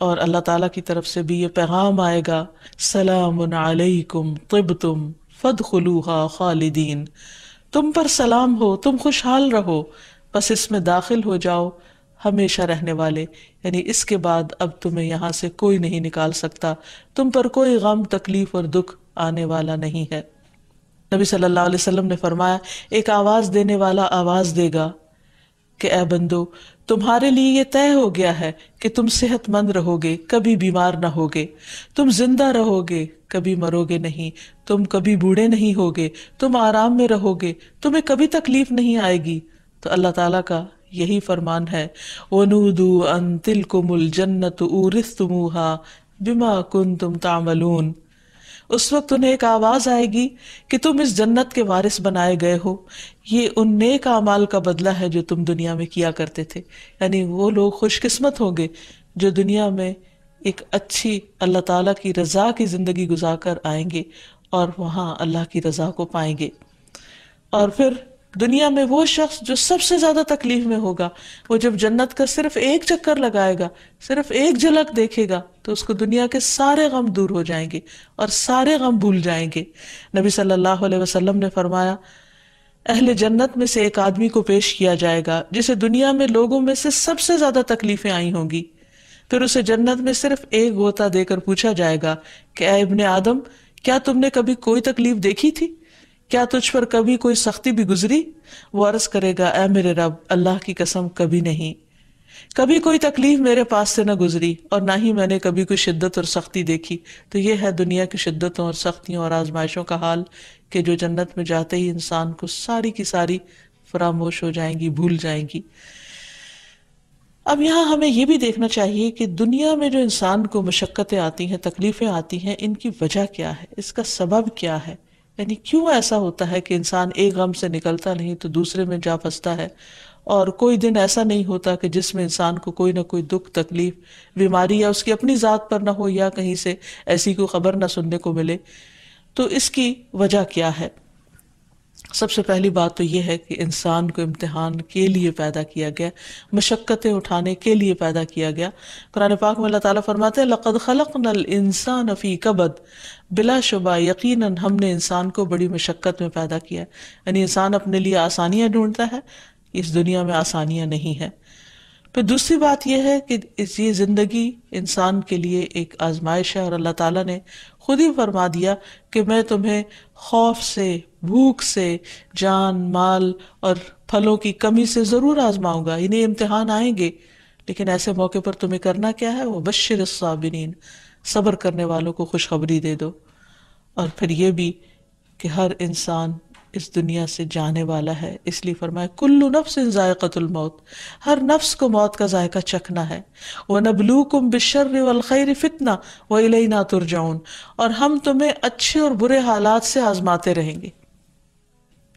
اور اللہ تعالیٰ کی طرف سے بھی یہ پیغام آئے گا، سلام علیکم طبتم فادخلوها خالدین، تم پر سلام ہو، تم خوشحال رہو، بس اس میں داخل ہو جاؤ ہمیشہ رہنے والے، یعنی اس کے بعد اب تمہیں یہاں سے کوئی نہیں نکال سکتا، تم پر کوئی غم تکلیف اور دکھ آنے والا نہیں ہے۔ نبی صلی اللہ علیہ وسلم نے فرمایا، ایک آواز دینے والا آواز دے گا کہ اے بندو، تمہارے لیے یہ طے ہو گیا ہے کہ تم صحت مند رہو گے، کبھی بیمار نہ ہوگے، تم زندہ رہو گے، کبھی مرو گے نہیں، تم کبھی بوڑھے نہیں ہوگے، تم آرام میں رہو گے، تمہیں کبھی تکلیف نہیں آئے گی۔ تو اللہ تعالیٰ کا یہی فرمان ہے، وَنُودُوا أَن تِلْكُمُ الْجَنَّةُ أُورِثْتُمُوهَا بِمَا كُنْتُمْ تَعْمَلُونَ، اس وقت انہیں ایک آواز آئے گی کہ تم اس جنت کے وارث بنائے گئے ہو، یہ ان نیک اعمال کا بدلہ ہے جو تم دنیا میں کیا کرتے تھے۔ یعنی وہ لوگ خوش قسمت ہوں گے جو دنیا میں ایک اچھی اللہ تعالیٰ کی رضا کی زندگی گزار کر آئیں گے اور وہاں اللہ کی رضا کو پائیں گے۔ اور پھر دنیا میں وہ شخص جو سب سے زیادہ تکلیف میں ہوگا، وہ جب جنت کا صرف ایک چکر لگائے گا، صرف ایک جھلک دیکھے گا، تو اس کو دنیا کے سارے غم دور ہو جائیں گے اور سارے غم بھول جائیں گے۔ نبی صلی اللہ علیہ وسلم نے فرمایا، اہل جنت میں سے ایک آدمی کو پیش کیا جائے گا جسے دنیا میں لوگوں میں سے سب سے زیادہ تکلیفیں آئی ہوں گی، پھر اسے جنت میں صرف ایک غوطہ دے کر پوچھا جائے گا کہ اے ابن آدم، کیا تم نے کبھی کوئی تکلیف دیکھی تھی؟ کیا تجھ پر کبھی کوئی سختی بھی گزری؟ وہ عرض کرے گا، اے میرے رب، اللہ کی قسم کبھی نہیں، کبھی کوئی تکلیف میرے پاس سے نہ گزری اور نہ ہی میں نے کبھی کوئی شدت اور سختی دیکھی۔ تو یہ ہے دنیا کی شدتوں اور سختیوں اور آزمائشوں کا حال کہ جو جنت میں جاتے ہی انسان کو ساری کی ساری فراموش ہو جائیں گی، بھول جائیں گی۔ اب یہاں ہمیں یہ بھی دیکھنا چاہیے کہ دنیا میں جو انسان کو مشقتیں آتی ہیں، تکلیفیں آتی ہیں، ان کی وجہ کیا ہے، اس کا سبب کیا ہے، یعنی کیوں ایسا ہوتا ہے کہ انسان ایک غم سے نکلتا نہیں تو دوسرے میں جا پھنستا ہے، اور کوئی دن ایسا نہیں ہوتا کہ جس میں انسان کو کوئی نہ کوئی دکھ، تکلیف، بیماری یا اس کی اپنی ذات پر نہ ہو یا کہیں سے ایسی کوئی خبر نہ سننے کو ملے۔ تو اس کی وجہ کیا ہے؟ سب سے پہلی بات تو یہ ہے کہ انسان کو امتحان کے لیے پیدا کیا گیا، مشقتیں اٹھانے کے لیے پیدا کیا گیا۔ قرآن پاک میں اللہ تعالیٰ فرماتے ہیں، لَقَدْ خَلَقْنَا الْإِنسَانَ فِي كَبَدٍ، بلا شبہ یقیناً ہم نے انسان کو بڑی مشقت میں پیدا کیا ہے۔ یعنی انسان اپنے لیے آسانیاں ڈھونڈتا ہے، اس دنیا میں آسانیاں نہیں ہیں۔ پھر دوسری بات یہ ہے کہ یہ زندگی انسان کے لیے ایک آزمائش ہے، اور اللہ تعالیٰ نے خود ہی فرما دیا کہ میں تمہیں خوف سے، بھوک سے، جان، مال اور پھلوں کی کمی سے ضرور آزماؤں گا، انہیں امتحان آئیں گے، لیکن ایسے موقع پر تمہیں کرنا کیا ہے؟ وَبَشِّرِ الصَّابِرِينَ، صبر کرنے والوں کو خوشخبری دے دو۔ اور پھر یہ بھی کہ ہر انسان اس دنیا سے جانے والا ہے، اس لیے فرمایا کُلُّ نَفْسٍ ذائقۃ الموت، ہر نفس کو موت کا ذائقہ چکھنا ہے۔ وَنَبْلُوكُمْ بِالشَّرِّ وَالْخَيْرِ فِتْنَةً وَإِلَيْنَا تُرْجَعُونَ، اور ہم تمہیں اچھے اور برے حالات سے آزماتے رہیں گے،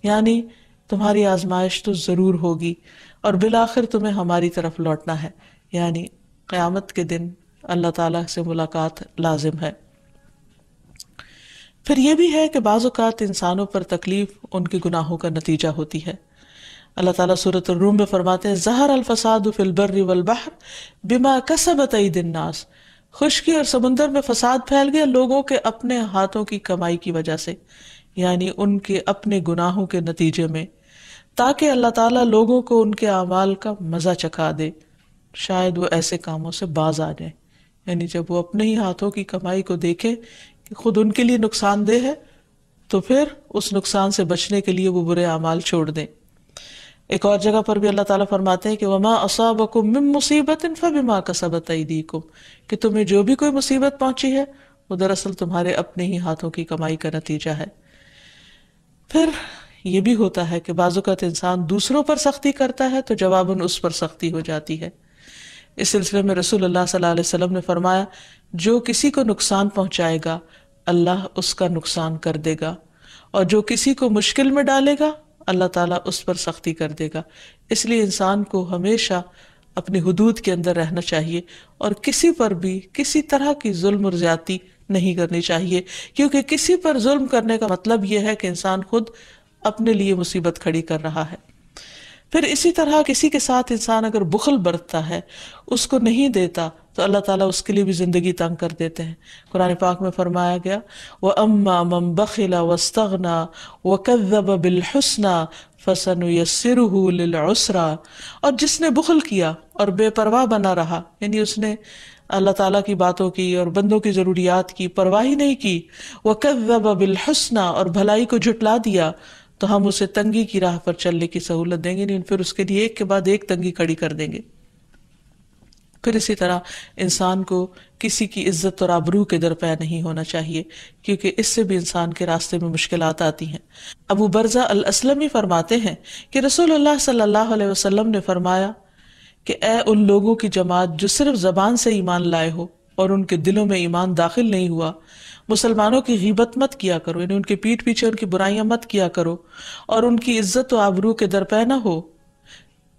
یعنی تمہاری آزمائش تو ضرور ہوگی اور بالآخر تمہیں ہماری طرف لوٹنا ہے، یعنی قیامت کے دن اللہ تعالیٰ سے ملاقات لازم ہے۔ پھر یہ بھی ہے کہ بعض اوقات انسانوں پر تکلیف ان کے گناہوں کا نتیجہ ہوتی ہے۔ اللہ تعالیٰ سورۃ الروم میں فرماتے ہیں، ظہر الفساد فی البر والبحر بما کسبت ایدی الناس، خشکی اور سمندر میں فساد پھیل گیا لوگوں کے اپنے ہاتھوں کی کمائی کی وجہ سے، یعنی ان کے اپنے گناہوں کے نتیجے میں، تاکہ اللہ تعالیٰ لوگوں کو ان کے اعمال کا مزہ چکھا دے، شاید وہ ایسے کاموں سے باز آ جائیں۔ یعنی جب وہ اپنے ہی ہاتھوں کی کمائی کو دیکھیں کہ خود ان کے لیے نقصان دہ ہے، تو پھر اس نقصان سے بچنے کے لیے وہ برے اعمال چھوڑ دیں۔ ایک اور جگہ پر بھی اللہ تعالیٰ فرماتے ہیں کہ وَمَا أَصَابَكُم مِّن مُّصِيبَةٍ فَبِمَا كَسَبَتْ أَيْدِيكُمْ، کہ تمہیں جو بھی کوئی مصیبت پہنچی ہے وہ دراصل تمہارے اپنے ہی ہاتھوں کی کمائی کا نتیجہ ہے۔ پھر یہ بھی ہوتا ہے کہ بعض اوقات انسان دوسروں پر سختی کرتا ہے تو جواباً اس پر سختی ہو جاتی ہے۔ اس سلسلے میں رسول اللہ صلی اللہ علیہ وسلم نے فرمایا، جو کسی کو نقصان پہنچائے گا اللہ اس کا نقصان کر دے گا، اور جو کسی کو مشکل میں ڈالے گا اللہ تعالیٰ اس پر سختی کر دے گا۔ اس لیے انسان کو ہمیشہ اپنی حدود کے اندر رہنا چاہیے اور کسی پر بھی کسی طرح کی ظلم اور زیادتی نہیں کرنی چاہیے، کیونکہ کسی پر ظلم کرنے کا مطلب یہ ہے کہ انسان خود اپنے لیے مصیبت کھڑی کر رہا ہے۔ پھر اسی طرح کسی کے ساتھ انسان اگر بخل برتتا ہے، اس کو نہیں دیتا تو اللہ تعالیٰ اس کے لیے بھی زندگی تنگ کر دیتے ہیں۔ قرآن پاک میں فرمایا گیا وَأَمَّا مَن بَخِلَ وَاسْتَغْنَى وَكَذَّبَ بِالْحُسْنَى فَسَنُيَسِّرُهُ لِلْعُسْرَى، اور جس نے بخل کیا اور بے پرواہ بنا رہا، یعنی اس نے اللہ تعالیٰ کی باتوں کی اور بندوں کی ضروریات کی پرواہ ہی نہیں کی، وَكَذَّبَ بِالْحُسْنَى، اور بھلائی کو جھٹلا دیا، تو ہم اسے تنگی کی راہ پر چلنے کی سہولت دیں گے، نہیں پھر اس کے لیے ایک کے بعد ایک تنگی کھڑی کر دیں گے۔ پھر اسی طرح انسان کو کسی کی عزت اور آبرو کے در پے نہیں ہونا چاہیے، کیونکہ اس سے بھی انسان کے راستے میں مشکلات آتی ہیں۔ ابو برزہ الاسلمی فرماتے ہیں کہ رسول اللہ صلی اللہ علیہ وسلم نے فرمایا کہ اے ان لوگوں کی جماعت جو صرف زبان سے ایمان لائے ہو اور ان کے دلوں میں ایمان داخل نہیں ہوا، مسلمانوں کی غیبت مت کیا کرو، یعنی ان کے پیٹھ پیچھے ان کی برائیاں مت کیا کرو، اور ان کی عزت و آبرو کے در پے نہ ہو،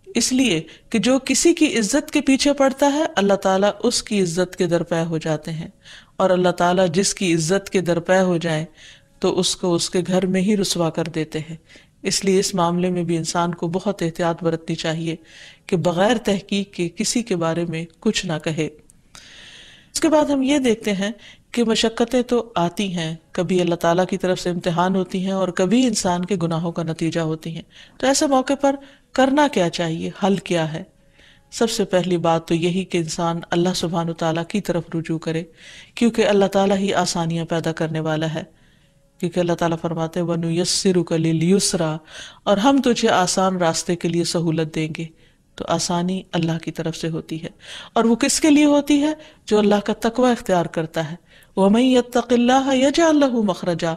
اس لیے کہ جو کسی کی عزت کے پیچھے پڑتا ہے اللہ تعالیٰ اس کی عزت کے در پے ہو جاتے ہیں، اور اللہ تعالیٰ جس کی عزت کے در پے ہو جائے تو اس کو اس کے گھر میں ہی رسوا کر دیتے ہیں۔ اس لیے اس معاملے میں بھی انسان کو بہت احتیاط برتنی چاہیے کہ بغیر تحقیق کے کسی کے بارے میں کچھ نہ کہے۔ اس کے بعد ہم یہ دیکھتے ہیں کہ مشقتیں تو آتی ہیں، کبھی اللہ تعالیٰ کی طرف سے امتحان ہوتی ہیں اور کبھی انسان کے گناہوں کا نتیجہ ہوتی ہیں۔ تو ایسے موقع پر کرنا کیا چاہیے، حل کیا ہے؟ سب سے پہلی بات تو یہی کہ انسان اللہ سبحانہ وتعالیٰ کی طرف رجوع کرے، کیونکہ اللہ تعالیٰ ہی آسانیاں پیدا کرنے والا ہے، کیونکہ اللہ تعالیٰ فرماتے ہیں وَنُيَسِّرُكَ لِلْيُسْرَى، اور ہم تجھے آسان راستے کے لیے سہولت دیں گے۔ تو آسانی اللہ کی طرف سے ہوتی ہے، اور وہ کس کے لیے ہوتی ہے؟ جو اللہ کا تقوی اختیار کرتا ہے۔ وَمَن يَتَّقِ اللَّهَ يَجْعَل لَّهُ مَخْرَجًا،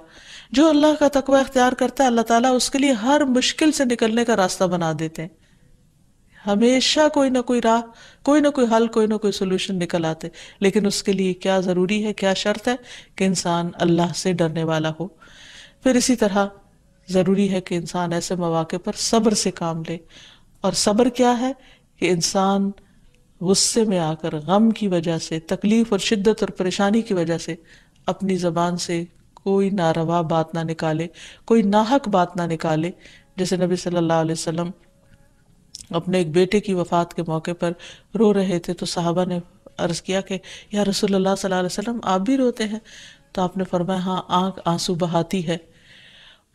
جو اللہ کا تقوی اختیار کرتا ہے اللہ تعالیٰ اس کے لیے ہر مشکل سے نکلنے کا راستہ بنا دیتے ہیں۔ ہمیشہ کوئی نہ کوئی راہ، کوئی نہ کوئی حل، کوئی نہ کوئی سولوشن نکل آتے، لیکن اس کے لیے کیا ضروری ہے، کیا شرط ہے کہ انسان اللہ سے ڈرنے والا ہو۔ پھر اسی طرح ضروری ہے کہ انسان ایسے مواقع پر صبر سے کام لے، اور صبر کیا ہے کہ انسان غصے میں آ کر، غم کی وجہ سے، تکلیف اور شدت اور پریشانی کی وجہ سے اپنی زبان سے کوئی ناروا بات نہ نکالے، کوئی ناحق بات نہ نکالے۔ جیسے نبی صلی اللہ علیہ وسلم اپنے ایک بیٹے کی وفات کے موقع پر رو رہے تھے، تو صحابہ نے عرض کیا کہ یا رسول اللہ صلی اللہ علیہ وسلم آپ بھی روتے ہیں؟ تو آپ نے فرمایا ہاں، آنکھ آنسو بہاتی ہے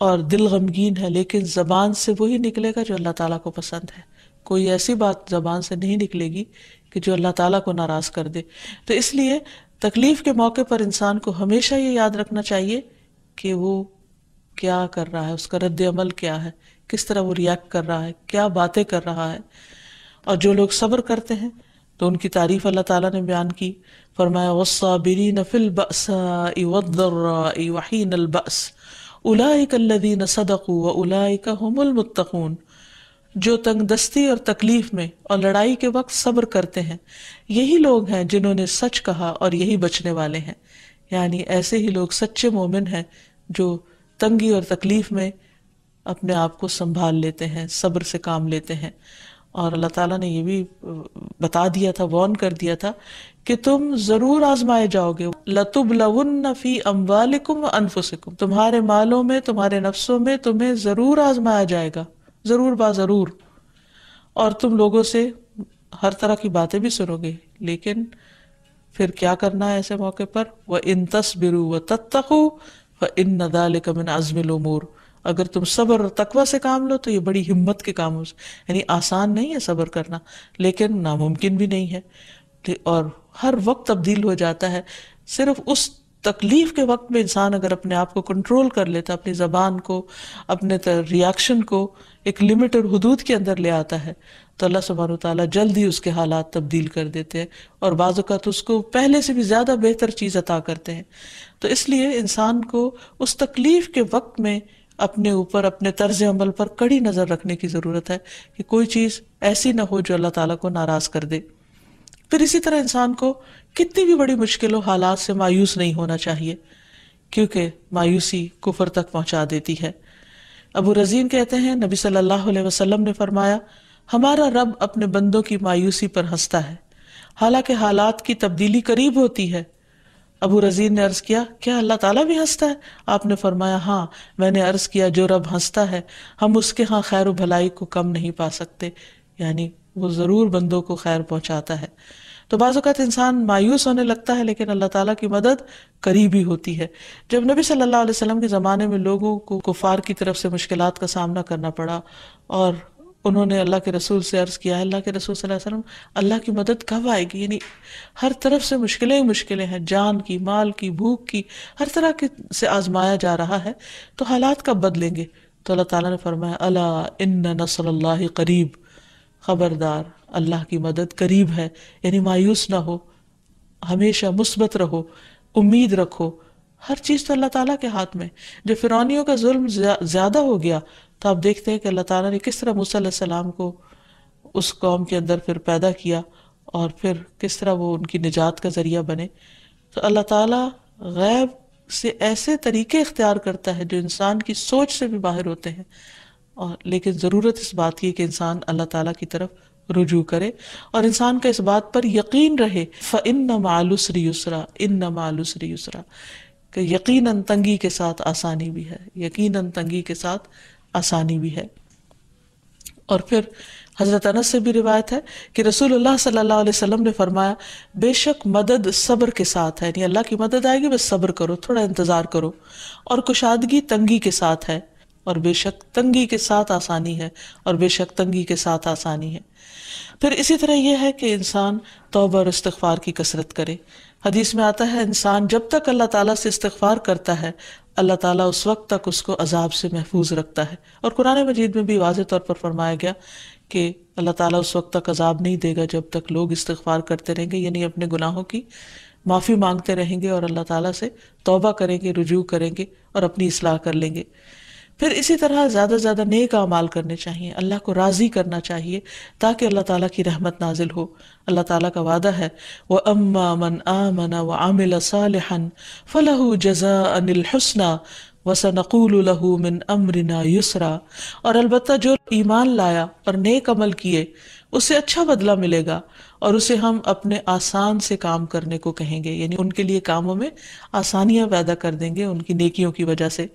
اور دل غمگین ہے، لیکن زبان سے وہی نکلے گا جو اللہ تعالیٰ کو پسند ہے۔ کوئی ایسی بات زبان سے نہیں نکلے گی کہ جو اللہ تعالیٰ کو ناراض کر دے۔ تو اس لیے تکلیف کے موقع پر انسان کو ہمیشہ یہ یاد رکھنا چاہیے کہ وہ کیا کر رہا ہے، اس کا رد عمل کیا ہے، کس طرح وہ ریاکٹ کر رہا ہے، کیا باتیں کر رہا ہے۔ اور جو لوگ صبر کرتے ہیں تو ان کی تعریف اللہ تعالیٰ نے بیان کی، فرمایا وَالصَّابِرِينَ فِي الْبَأْسَاءِ وَالضَّرَّاءِ وَحِينَ الْبَأْسِ أُولَئِكَ الَّذِينَ صَدَقُوا وَأُولَئِكَ هُمُ الْمُتَّقُونَ، جو تنگ دستی اور تکلیف میں اور لڑائی کے وقت صبر کرتے ہیں، یہی لوگ ہیں جنہوں نے سچ کہا اور یہی بچنے والے ہیں۔ یعنی ایسے ہی لوگ سچے مومن ہیں جو تنگی اور تکلیف میں اپنے آپ کو سنبھال لیتے ہیں، صبر سے کام لیتے ہیں۔ اور اللہ تعالیٰ نے یہ بھی بتا دیا تھا، وارن کر دیا تھا کہ تم ضرور آزمائے جاؤ گے، لَتُبْلَوُنَّ فِي أَمْوَالِكُمْ وَأَنفُسِكُمْ، تمہارے مالوں میں، تمہارے نفسوں میں تمہیں ضرور آزمایا جائے گا، ضرور با ضرور۔ اور تم لوگوں سے ہر طرح کی باتیں بھی سنو گے، لیکن پھر کیا کرنا ہے ایسے موقع پر؟ وَإِن تَصْبِرُوا وَتَتَّقُوا فَإِنَّ ذَلِكَ مِنْ عَزْمِ الْأُمُورِ، اگر تم صبر اور تقوی سے کام لو تو یہ بڑی ہمت کے کام ہو، یعنی آسان نہیں ہے صبر کرنا، لیکن ناممکن بھی نہیں ہے، اور ہر وقت تبدیل ہو جاتا ہے۔ صرف اس تکلیف کے وقت میں انسان اگر اپنے آپ کو کنٹرول کر لیتا، اپنی زبان کو، اپنے ریاکشن کو ایک لمٹ اور حدود کے اندر لے آتا ہے، تو اللہ سبحانہ وتعالیٰ جلد ہی اس کے حالات تبدیل کر دیتے ہیں، اور بعض اوقات اس کو پہلے سے بھی زیادہ بہتر چیز عطا کرتے ہیں۔ تو اس لیے انسان کو اس تکلیف کے وقت میں اپنے اوپر، اپنے طرز عمل پر کڑی نظر رکھنے کی ضرورت ہے کہ کوئی چیز ایسی نہ ہو جو اللہ تعالیٰ کو ناراض کر دے۔ پھر اسی طرح انسان کو کتنی بھی بڑی مشکل و حالات سے مایوس نہیں ہونا چاہیے، کیونکہ مایوسی کفر تک پہنچا دیتی ہے۔ ابو رزین کہتے ہیں نبی صلی اللہ علیہ وسلم نے فرمایا ہمارا رب اپنے بندوں کی مایوسی پر ہنستا ہے، حالانکہ حالات کی تبدیلی قریب ہوتی ہے۔ ابو رزین نے عرض کیا کیا اللہ تعالیٰ بھی ہنستا ہے؟ آپ نے فرمایا ہاں۔ میں نے عرض کیا جو رب ہنستا ہے ہم اس کے ہاں خیر و بھلائی کو کم نہیں پا سکتے، یعنی وہ ضرور بندوں کو خیر پہنچاتا ہے۔ تو بعض اوقات انسان مایوس ہونے لگتا ہے، لیکن اللہ تعالیٰ کی مدد قریب ہی ہوتی ہے۔ جب نبی صلی اللہ علیہ وسلم کے زمانے میں لوگوں کو کفار کی طرف سے مشکلات کا سامنا کرنا پڑا اور انہوں نے اللہ کے رسول سے عرض کیا، اللہ کے رسول صلی اللہ علیہ وسلم اللہ کی مدد کب آئے گی؟ یعنی ہر طرف سے مشکلیں ہی مشکلیں ہیں، جان کی، مال کی، بھوک کی، ہر طرح کے سے آزمایا جا رہا ہے، تو حالات کب بدلیں گے؟ تو اللہ تعالیٰ نے فرمایا الا ان نصر اللہ قریب، خبردار اللہ کی مدد قریب ہے۔ یعنی مایوس نہ ہو، ہمیشہ مثبت رہو، امید رکھو، ہر چیز تو اللہ تعالیٰ کے ہاتھ میں۔ جب فرعونیوں کا ظلم زیادہ ہو گیا تو آپ دیکھتے ہیں کہ اللہ تعالیٰ نے کس طرح موسیٰ علیہ السلام کو اس قوم کے اندر پھر پیدا کیا اور پھر کس طرح وہ ان کی نجات کا ذریعہ بنے۔ تو اللہ تعالیٰ غیب سے ایسے طریقے اختیار کرتا ہے جو انسان کی سوچ سے بھی باہر ہوتے ہیں، اور لیکن ضرورت اس بات کی کہ انسان اللہ تعالیٰ کی طرف رجوع کرے اور انسان کا اس بات پر یقین رہے فَإِنَّ مَعَ الْعُسْرِ يُسْرًا، إِنَّ مَعَ الْعُسْرِ يُسْرًا، کہ یقیناً تنگی کے ساتھ آسانی بھی ہے، یقیناً تنگی کے ساتھ آسانی بھی ہے۔ اور پھر حضرت انس سے بھی روایت ہے کہ رسول اللہ صلی اللہ علیہ وسلم نے فرمایا بے شک مدد صبر کے ساتھ ہے، یعنی اللہ کی مدد آئے گی، بس صبر کرو، تھوڑا انتظار کرو، اور کشادگی تنگی کے ساتھ ہے، اور بے شک تنگی کے ساتھ آسانی ہے، اور بے شک تنگی کے ساتھ آسانی ہے۔ پھر اسی طرح یہ ہے کہ انسان توبہ اور استغفار کی کثرت کرے۔ حدیث میں آتا ہے انسان جب تک اللہ تعالیٰ سے استغفار کرتا ہے، اللہ تعالیٰ اس وقت تک اس کو عذاب سے محفوظ رکھتا ہے، اور قرآن مجید میں بھی واضح طور پر فرمایا گیا کہ اللہ تعالیٰ اس وقت تک عذاب نہیں دے گا جب تک لوگ استغفار کرتے رہیں گے، یعنی اپنے گناہوں کی معافی مانگتے رہیں گے اور اللہ تعالیٰ سے توبہ کریں گے، رجوع کریں گے اور اپنی اصلاح کر لیں گے۔ پھر اسی طرح زیادہ سے زیادہ نیک اعمال کرنے چاہیے، اللہ کو راضی کرنا چاہیے تاکہ اللہ تعالیٰ کی رحمت نازل ہو۔ اللہ تعالیٰ کا وعدہ ہے وَأَمَّا مَنْ آمَنَ وَعَمِلَ صَالِحًا فَلَهُ جَزَاءً الْحُسْنَى وَسَنَقُولُ لَهُ مِنْ أَمْرِنَا يُسْرًا، اور البتہ جو ایمان لایا اور نیک عمل کیے اسے اچھا بدلہ ملے گا، اور اسے ہم اپنے آسان سے کام کرنے کو کہیں گے، یعنی ان کے لیے کاموں میں آسانیاں پیدا کر دیں گے ان کی نیکیوں کی وجہ سے۔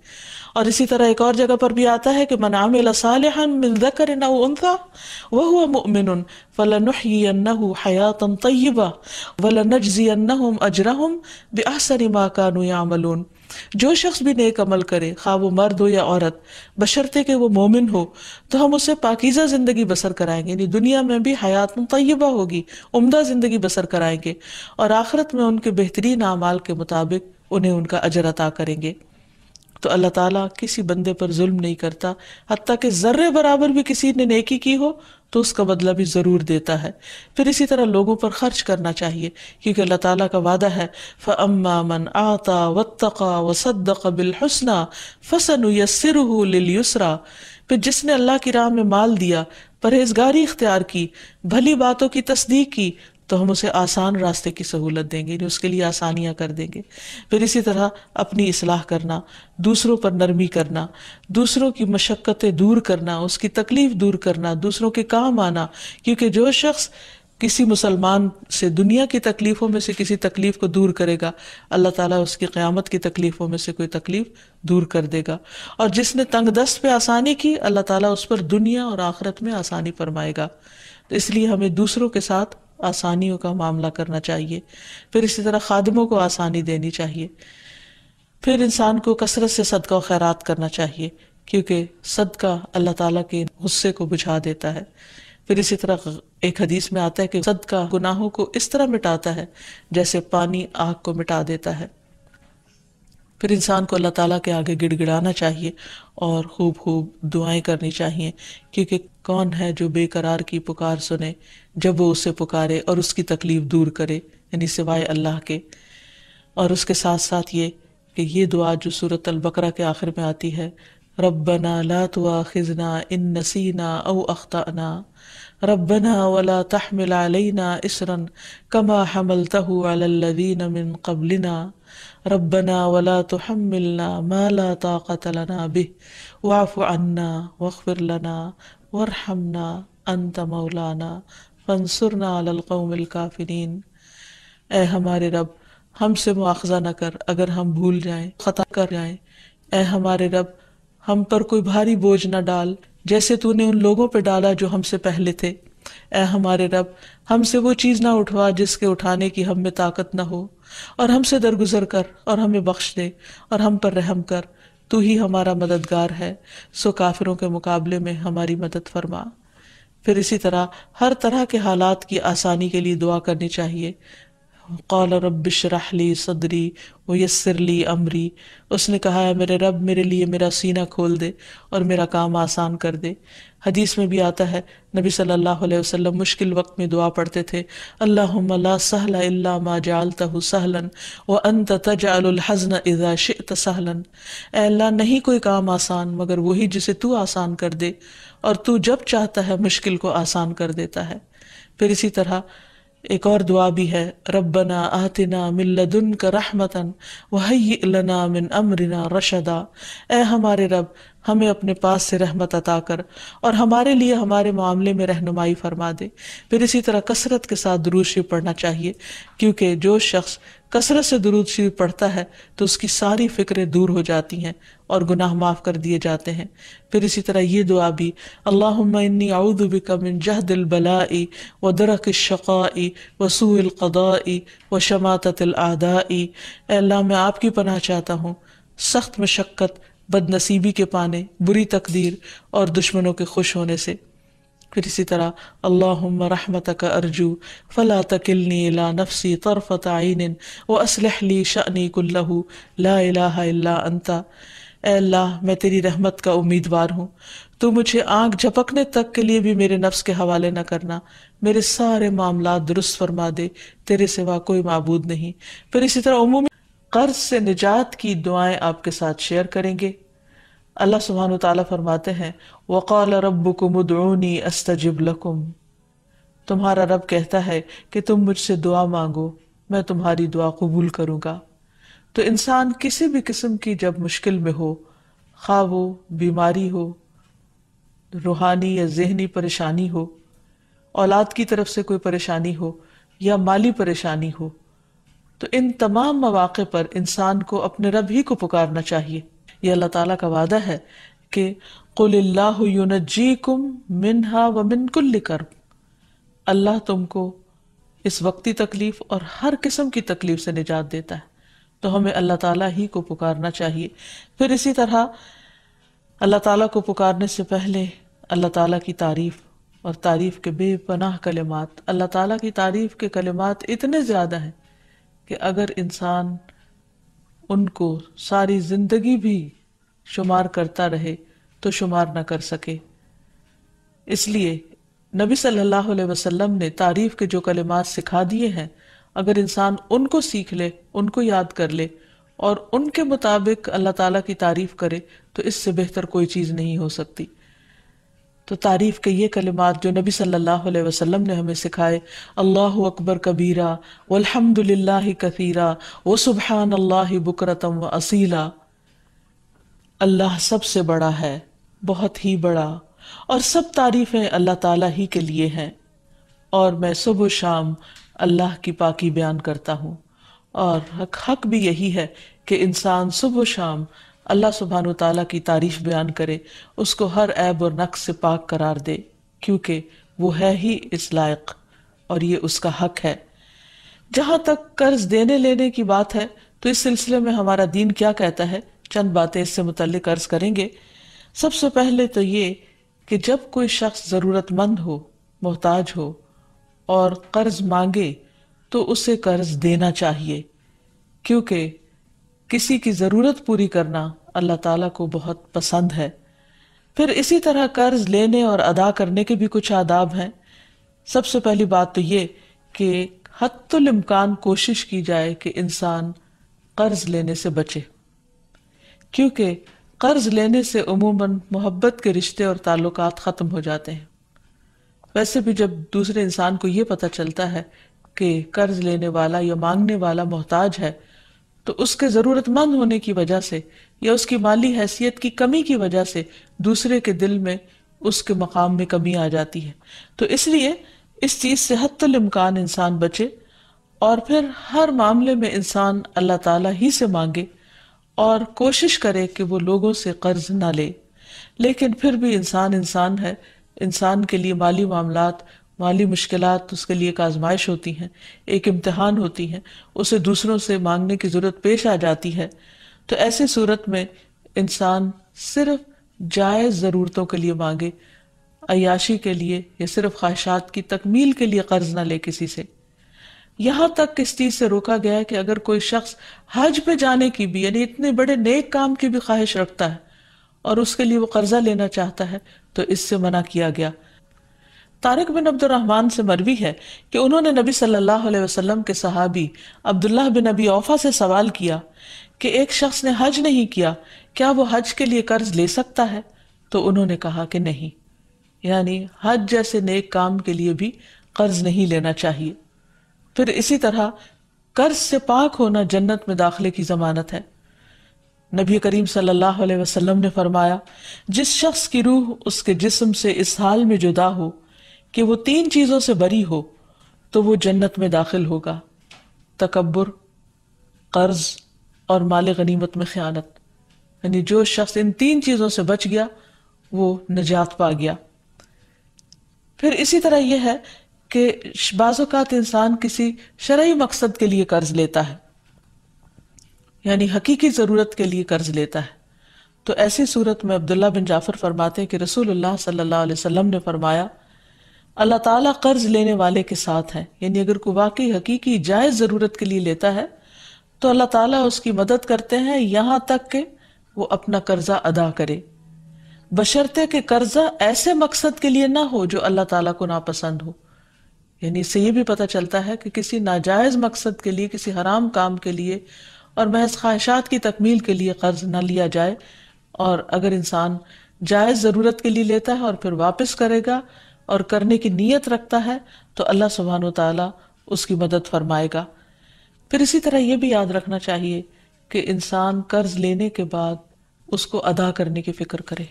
اور اسی طرح ایک اور جگہ پر بھی آتا ہے کہ من عمل صالحا من ذکر او انثى وهو مؤمن فلنحيينه حیاتا طیبہ ولنجزینہم اجرہم باحسن ما كانوا يعملون، جو شخص بھی نیک عمل کرے خواہ وہ مرد ہو یا عورت، بشرطے کہ وہ مومن ہو، تو ہم اسے پاکیزہ زندگی بسر کرائیں گے، یعنی دنیا میں بھی حیات طیبہ ہوگی، عمدہ زندگی بسر کرائیں گے، اور آخرت میں ان کے بہترین اعمال کے مطابق انہیں ان کا اجر عطا کریں گے۔ تو اللہ تعالیٰ کسی بندے پر ظلم نہیں کرتا، حتیٰ کہ ذرے برابر بھی کسی نے نیکی کی ہو تو اس کا بدلہ بھی ضرور دیتا ہے۔ پھر اسی طرح لوگوں پر خرچ کرنا چاہیے، کیونکہ اللہ تعالیٰ کا وعدہ ہے فَأَمَّا مَنْ أَعْطَى وَاتَّقَى وَصَدَّقَ بِالْحُسْنَى فَسَنُيَسِّرُهُ لِلْيُسْرَى، پھر جس نے اللہ کی راہ میں مال دیا، پرہیزگاری اختیار کی، بھلی باتوں کی تصدیق کی، تو ہم اسے آسان راستے کی سہولت دیں گے، یعنی اس کے لیے آسانیاں کر دیں گے۔ پھر اسی طرح اپنی اصلاح کرنا، دوسروں پر نرمی کرنا، دوسروں کی مشقتیں دور کرنا، اس کی تکلیف دور کرنا، دوسروں کے کام آنا، کیونکہ جو شخص کسی مسلمان سے دنیا کی تکلیفوں میں سے کسی تکلیف کو دور کرے گا، اللہ تعالیٰ اس کی قیامت کی تکلیفوں میں سے کوئی تکلیف دور کر دے گا، اور جس نے تنگ دست پہ آسانی کی، اللہ تعالیٰ اس پر دنیا اور آخرت میں آسانی فرمائے گا۔ تو اس لیے ہمیں دوسروں کے ساتھ آسانیوں کا معاملہ کرنا چاہیے، پھر اسی طرح خادموں کو آسانی دینی چاہیے، پھر انسان کو کثرت سے صدقہ و خیرات کرنا چاہیے، کیونکہ صدقہ اللہ تعالیٰ کے غصے کو بجھا دیتا ہے۔ پھر اسی طرح ایک حدیث میں آتا ہے کہ صدقہ گناہوں کو اس طرح مٹاتا ہے جیسے پانی آگ کو مٹا دیتا ہے۔ پھر انسان کو اللہ تعالیٰ کے آگے گڑ گڑانا چاہیے اور خوب خوب دعائیں کرنی چاہیے، کیونکہ کون ہے جو بے قرار کی پکار سنے جب وہ اسے پکارے اور اس کی تکلیف دور کرے، یعنی سوائے اللہ کے۔ اور اس کے ساتھ ساتھ یہ کہ یہ دعا جو سورۃ البقرہ کے آخر میں آتی ہے، ربنا لا تؤاخذنا ان نسینا او اخطأنا ربنا ولا تحمل علينا اصرا كما حملته على الذين من قبلنا ربنا ولا تحملنا ما لا طاقة لنا به واعف عنا واغفر لنا وارحمنا انت مولانا فانصرنا على القوم الكافرين۔ اے ہمارے رب، ہم سے مواخذہ نہ کر اگر ہم بھول جائیں، خطا کر جائیں۔ اے ہمارے رب، ہم پر کوئی بھاری بوجھ نہ ڈال جیسے تو نے ان لوگوں پہ ڈالا جو ہم سے پہلے تھے، اے ہمارے رب ہم سے وہ چیز نہ اٹھوا جس کے اٹھانے کی ہم میں طاقت نہ ہو، اور ہم سے درگزر کر اور ہمیں بخش دے اور ہم پر رحم کر، تو ہی ہمارا مددگار ہے، سو کافروں کے مقابلے میں ہماری مدد فرما۔ پھر اسی طرح ہر طرح کے حالات کی آسانی کے لیے دعا کرنی چاہیے۔ قال رب اشرح لی صدری ویسر لی امری، اس نے کہا ہے میرے رب میرے لیے میرا سینہ کھول دے اور میرا کام آسان کر دے۔ حدیث میں بھی آتا ہے نبی صلی اللہ علیہ وسلم مشکل وقت میں دعا پڑھتے تھے، اللہم لا سہل الا ما جعلتہ سہلا وانت تجعل الحزن اذا شئت سہلا، اے اللہ نہیں کوئی کام آسان مگر وہی جسے تو آسان کر دے، اور تو جب چاہتا ہے مشکل کو آسان کر دیتا ہے۔ پھر اسی طرح ایک اور دعا بھی ہے، ربنا آتنا من لدنک رحمتا وہیئ لنا من امرنا رشدا، اے ہمارے رب ہمیں اپنے پاس سے رحمت عطا کر اور ہمارے لیے ہمارے معاملے میں رہنمائی فرما دے۔ پھر اسی طرح کثرت کے ساتھ درود شریف پڑھنا چاہیے، کیونکہ جو شخص کثرت سے درود شریف پڑھتا ہے تو اس کی ساری فکریں دور ہو جاتی ہیں اور گناہ معاف کر دیے جاتے ہیں۔ پھر اسی طرح یہ دعا بھی، اللہم انی اعوذ بک من جہد البلاء ودرک الشقاء وسوء القضاء وشماتۃ الاعداء، اے اللہ میں آپ کی پناہ چاہتا ہوں سخت مشقت، بد نصیبی کے پانے، بری تقدیر اور دشمنوں کے خوش ہونے سے۔ پھر اسی طرح اللہم رحمتک ارجو فلا تکلنی الی نفسی طرفۃ عین واصلح لی شأنی کلہ لا الہ الا انت، اے اللہ میں تیری رحمت کا امیدوار ہوں، تو مجھے آنکھ جھپکنے تک کے لیے بھی میرے نفس کے حوالے نہ کرنا، میرے سارے معاملات درست فرما دے، تیرے سوا کوئی معبود نہیں۔ پھر اسی طرح عمومی قرض سے نجات کی دعائیں آپ کے ساتھ شیئر کریں گے۔ اللہ سبحانہ وتعالیٰ فرماتے ہیں وَقَالَ رَبُّكُمُ ادْعُونِي أَسْتَجِبْ لَكُمْ، تمہارا رب کہتا ہے کہ تم مجھ سے دعا مانگو میں تمہاری دعا قبول کروں گا۔ تو انسان کسی بھی قسم کی جب مشکل میں ہو، خواہ وہ بیماری ہو، روحانی یا ذہنی پریشانی ہو، اولاد کی طرف سے کوئی پریشانی ہو یا مالی پریشانی ہو، تو ان تمام مواقع پر انسان کو اپنے رب ہی کو پکارنا چاہیے۔ یہ اللہ تعالیٰ کا وعدہ ہے کہ قُلِ اللَّهُ يُنَجِّيكُم مِّنْهَا وَمِن كُلِّ كَرْبٍ، اللہ تم کو اس وقتی تکلیف اور ہر قسم کی تکلیف سے نجات دیتا ہے، تو ہمیں اللہ تعالیٰ ہی کو پکارنا چاہیے۔ پھر اسی طرح اللہ تعالیٰ کو پکارنے سے پہلے اللہ تعالیٰ کی تعریف اور تعریف کے بے پناہ کلمات، اللہ تعالیٰ کی تعریف کے کلمات اتنے زیادہ ہیں کہ اگر انسان ان کو ساری زندگی بھی شمار کرتا رہے تو شمار نہ کر سکے۔ اس لیے نبی صلی اللہ علیہ وسلم نے تعریف کے جو کلمات سکھا دیے ہیں، اگر انسان ان کو سیکھ لے، ان کو یاد کر لے اور ان کے مطابق اللہ تعالیٰ کی تعریف کرے تو اس سے بہتر کوئی چیز نہیں ہو سکتی۔ تو تعریف کے یہ کلمات جو نبی صلی اللہ علیہ وسلم نے ہمیں سکھائے، اللہ اکبر کبیرہ والحمد للہ کثیرہ وسبحان اللہ بکرۃ واصیلا، اللہ سب سے بڑا ہے، بہت ہی بڑا، اور سب تعریفیں اللہ تعالیٰ ہی کے لیے ہیں، اور میں صبح و شام اللہ کی پاکی بیان کرتا ہوں۔ اور حق بھی یہی ہے کہ انسان صبح و شام اللہ سبحانہ وتعالیٰ کی تعریف بیان کرے، اس کو ہر عیب اور نقص سے پاک قرار دے، کیونکہ وہ ہے ہی اس لائق اور یہ اس کا حق ہے۔ جہاں تک قرض دینے لینے کی بات ہے تو اس سلسلے میں ہمارا دین کیا کہتا ہے، چند باتیں اس سے متعلق عرض کریں گے۔ سب سے پہلے تو یہ کہ جب کوئی شخص ضرورت مند ہو، محتاج ہو اور قرض مانگے تو اسے قرض دینا چاہیے، کیونکہ کسی کی ضرورت پوری کرنا اللہ تعالیٰ کو بہت پسند ہے۔ پھر اسی طرح قرض لینے اور ادا کرنے کے بھی کچھ آداب ہیں۔ سب سے پہلی بات تو یہ کہ حتی الامکان کوشش کی جائے کہ انسان قرض لینے سے بچے، کیونکہ قرض لینے سے عموماً محبت کے رشتے اور تعلقات ختم ہو جاتے ہیں۔ ویسے بھی جب دوسرے انسان کو یہ پتہ چلتا ہے کہ قرض لینے والا یا مانگنے والا محتاج ہے تو اس کے ضرورت مند ہونے کی وجہ سے یا اس کی مالی حیثیت کی کمی کی وجہ سے دوسرے کے دل میں اس کے مقام میں کمی آ جاتی ہے۔ تو اس لیے اس چیز سے حتی الامکان انسان بچے، اور پھر ہر معاملے میں انسان اللہ تعالیٰ ہی سے مانگے اور کوشش کرے کہ وہ لوگوں سے قرض نہ لے۔ لیکن پھر بھی انسان ہے، انسان کے لیے مالی معاملات مالی مشکلات اس کے لیے ایک آزمائش ہوتی ہیں، ایک امتحان ہوتی ہیں، اسے دوسروں سے مانگنے کی ضرورت پیش آ جاتی ہے، تو ایسی صورت میں انسان صرف جائز ضرورتوں کے لیے مانگے، عیاشی کے لیے یا صرف خواہشات کی تکمیل کے لیے قرض نہ لے کسی سے۔ یہاں تک اس چیز سے روکا گیا ہے کہ اگر کوئی شخص حج پہ جانے کی بھی، یعنی اتنے بڑے نیک کام کی بھی خواہش رکھتا ہے اور اس کے لیے وہ قرضہ لینا چاہتا ہے تو اس سے منع کیا گیا۔ طارق بن عبد الرحمن سے مروی ہے کہ انہوں نے نبی صلی اللہ علیہ وسلم کے صحابی عبداللہ بن ابی اوفا سے سوال کیا کہ ایک شخص نے حج نہیں کیا، کیا وہ حج کے لیے قرض لے سکتا ہے؟ تو انہوں نے کہا کہ نہیں، یعنی حج جیسے نیک کام کے لیے بھی قرض نہیں لینا چاہیے۔ پھر اسی طرح قرض سے پاک ہونا جنت میں داخلے کی ضمانت ہے۔ نبی کریم صلی اللہ علیہ وسلم نے فرمایا، جس شخص کی روح اس کے جسم سے اس حال میں جدا ہو کہ وہ 3 چیزوں سے بری ہو تو وہ جنت میں داخل ہوگا: تکبر، قرض اور مال غنیمت میں خیانت۔ یعنی جو شخص ان 3 چیزوں سے بچ گیا وہ نجات پا گیا۔ پھر اسی طرح یہ ہے کہ بعض اوقات انسان کسی شرعی مقصد کے لیے قرض لیتا ہے، یعنی حقیقی ضرورت کے لیے قرض لیتا ہے، تو ایسی صورت میں عبداللہ بن جعفر فرماتے ہیں کہ رسول اللہ صلی اللہ علیہ وسلم نے فرمایا، اللہ تعالیٰ قرض لینے والے کے ساتھ ہے۔ یعنی اگر کوئی واقعی حقیقی جائز ضرورت کے لیے لیتا ہے تو اللہ تعالیٰ اس کی مدد کرتے ہیں یہاں تک کہ وہ اپنا قرضہ ادا کرے، بشرطے کہ قرضہ ایسے مقصد کے لیے نہ ہو جو اللہ تعالیٰ کو ناپسند ہو۔ یعنی اس سے یہ بھی پتہ چلتا ہے کہ کسی ناجائز مقصد کے لیے، کسی حرام کام کے لیے اور محض خواہشات کی تکمیل کے لیے قرض نہ لیا جائے، اور اگر انسان جائز ضرورت کے لیے لیتا ہے اور پھر واپس کرے گا اور کرنے کی نیت رکھتا ہے تو اللہ سبحانہ و تعالیٰ اس کی مدد فرمائے گا۔ پھر اسی طرح یہ بھی یاد رکھنا چاہیے کہ انسان قرض لینے کے بعد اس کو ادا کرنے کی فکر کرے،